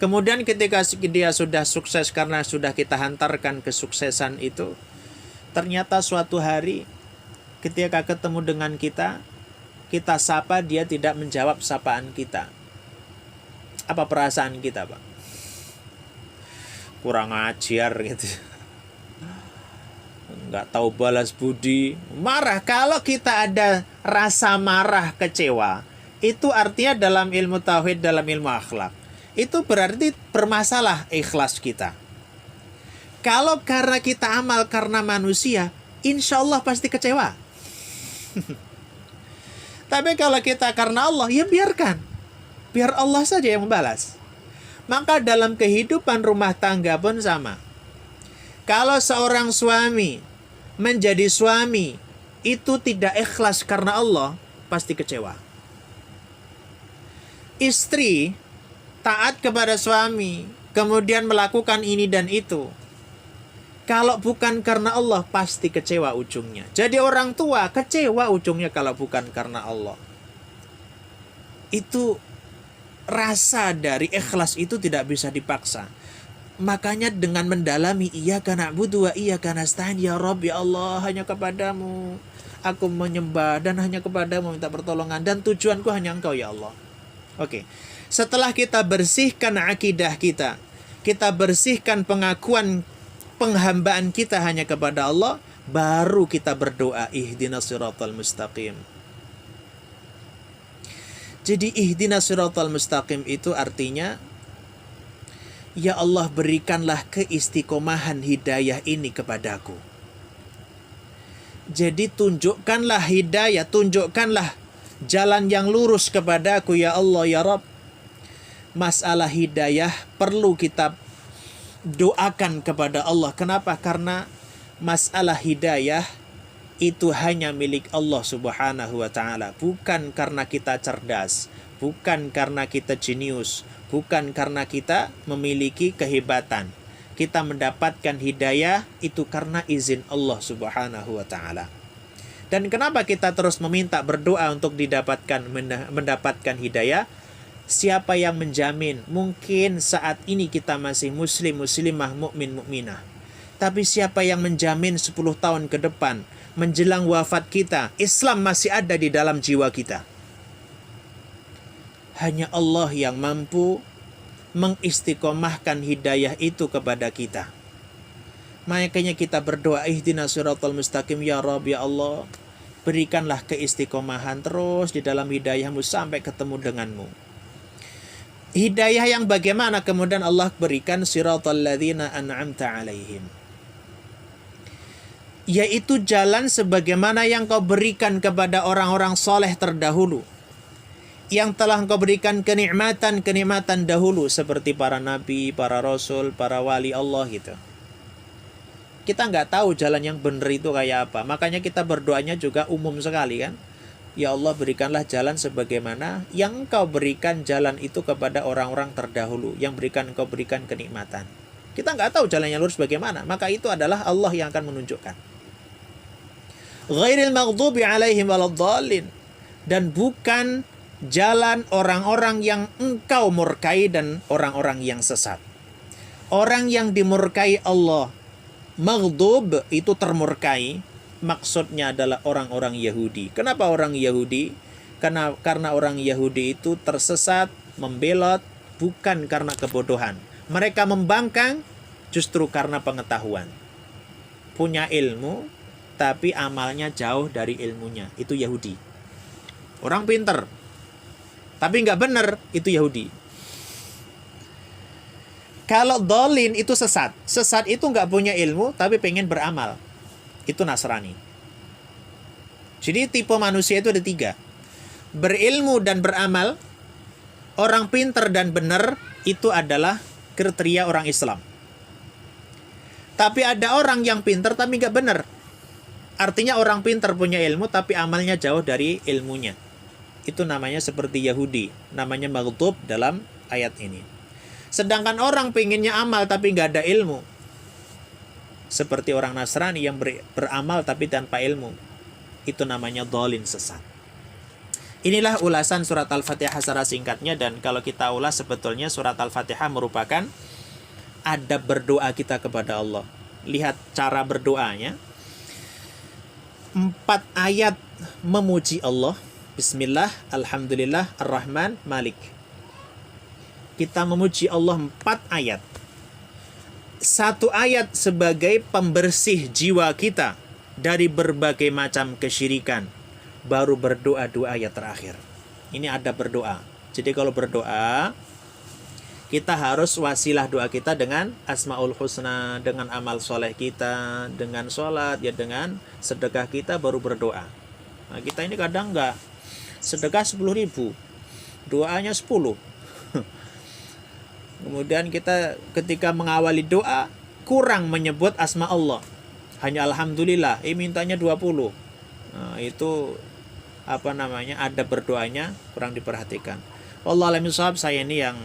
Kemudian ketika dia sudah sukses karena sudah kita hantarkan kesuksesan itu, ternyata suatu hari ketika ketemu dengan kita sapa, dia tidak menjawab sapaan kita. Apa perasaan kita, Pak? Kurang ajar gitu. Nggak tahu balas budi. Marah. Kalau kita ada rasa marah, kecewa, itu artinya dalam ilmu tauhid, dalam ilmu akhlak, itu berarti bermasalah ikhlas kita. Kalau karena kita amal karena manusia, insya Allah pasti kecewa. Tapi kalau kita karena Allah, ya biarkan. Biar Allah saja yang membalas. Maka dalam kehidupan rumah tangga pun sama. Kalau seorang suami menjadi suami itu tidak ikhlas karena Allah, pasti kecewa. Istri taat kepada suami, kemudian melakukan ini dan itu, kalau bukan karena Allah, pasti kecewa ujungnya. Jadi orang tua kecewa ujungnya kalau bukan karena Allah. Itu rasa dari ikhlas itu tidak bisa dipaksa. Makanya dengan mendalami iyyaka na'budu wa iyyaka nasta'in, ya Rabb, ya Allah, hanya kepadamu aku menyembah dan hanya kepadamu minta pertolongan dan tujuanku hanya Engkau ya Allah. Oke. Setelah kita bersihkan akidah kita bersihkan pengakuan penghambaan kita hanya kepada Allah, baru kita berdoa ihdinas siratal mustaqim. Jadi ihdinas siratal mustaqim itu artinya, ya Allah, berikanlah keistiqomahan hidayah ini kepadaku. Jadi tunjukkanlah hidayah, tunjukkanlah jalan yang lurus kepadaku ya Allah ya Rabb. Masalah hidayah perlu kita doakan kepada Allah. Kenapa? Karena masalah hidayah itu hanya milik Allah Subhanahu wa ta'ala. Bukan karena kita cerdas, bukan karena kita jenius, bukan karena kita memiliki kehebatan. Kita mendapatkan hidayah itu karena izin Allah Subhanahu wa ta'ala. Dan kenapa kita terus meminta, berdoa untuk mendapatkan hidayah? Siapa yang menjamin? Mungkin saat ini kita masih muslim, muslimah, mukmin, mukminah. Tapi siapa yang menjamin 10 tahun ke depan, menjelang wafat kita, Islam masih ada di dalam jiwa kita? Hanya Allah yang mampu mengistiqomahkan hidayah itu kepada kita. Makanya kita berdoa ihdinas siratal mustaqim, ya Rabb, ya Allah, berikanlah keistiqomahan terus di dalam hidayahmu sampai ketemu denganmu. Hidayah yang bagaimana kemudian Allah berikan? Siratal ladzina an'amta alaihim, yaitu jalan sebagaimana yang kau berikan kepada orang-orang soleh terdahulu, yang telah engkau berikan kenikmatan dahulu, seperti para nabi, para rasul, para wali Allah gitu. Kita nggak tahu jalan yang benar itu kayak apa. Makanya kita berdoanya juga umum sekali kan. Ya Allah, berikanlah jalan sebagaimana yang engkau berikan jalan itu kepada orang-orang terdahulu, yang engkau berikan kenikmatan. Kita nggak tahu jalan yang lurus bagaimana. Maka itu adalah Allah yang akan menunjukkan. Ghairil maghdubi alaihim waladdallin. Dan bukan jalan orang-orang yang engkau murkai dan orang-orang yang sesat. Orang yang dimurkai Allah, maghdub itu termurkai, maksudnya adalah orang-orang Yahudi. Kenapa orang Yahudi? Karena orang Yahudi itu tersesat, membelot, bukan karena kebodohan. Mereka membangkang justru karena pengetahuan. Punya ilmu, tapi amalnya jauh dari ilmunya. Itu Yahudi. Orang pinter, tapi nggak benar, itu Yahudi. Kalau dolin itu sesat. Sesat itu nggak punya ilmu, tapi pengen beramal. Itu Nasrani. Jadi tipe manusia itu ada 3. Berilmu dan beramal. Orang pinter dan benar, itu adalah kriteria orang Islam. Tapi ada orang yang pinter tapi nggak benar. Artinya orang pinter punya ilmu, tapi amalnya jauh dari ilmunya. Itu namanya seperti Yahudi. Namanya maghdub dalam ayat ini. Sedangkan orang pengennya amal tapi nggak ada ilmu. Seperti orang Nasrani yang beramal tapi tanpa ilmu. Itu namanya dhalin, sesat. Inilah ulasan surat Al-Fatihah secara singkatnya. Dan kalau kita ulas, sebetulnya surat Al-Fatihah merupakan adab berdoa kita kepada Allah. Lihat cara berdoanya. 4 ayat memuji Allah. Bismillah, Alhamdulillah, Ar-Rahman, Malik. Kita memuji Allah 4 ayat. 1 ayat sebagai pembersih jiwa kita dari berbagai macam kesyirikan. Baru berdoa 2 ayat terakhir. Ini ada berdoa. Jadi kalau berdoa, kita harus wasilah doa kita dengan Asmaul Husna, dengan amal soleh kita, dengan sholat, ya dengan sedekah kita baru berdoa. Nah, kita ini kadang enggak. Sedekah 10.000, doanya 10. Kemudian kita ketika mengawali doa kurang menyebut asma Allah. Hanya Alhamdulillah, mintanya 20. Nah, itu ada berdoanya kurang diperhatikan. Wallahu a'lam bishawab. Saya ini yang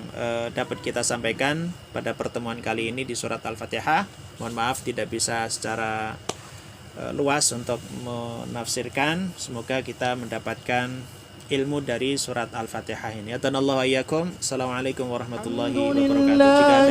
dapat kita sampaikan pada pertemuan kali ini di surat Al-Fatihah. Mohon maaf tidak bisa secara luas untuk menafsirkan. Semoga kita mendapatkan ilmu dari surat Al-Fatihah ini. Atanallahu ayyakum. Assalamualaikum warahmatullahi wabarakatuh. Jika ada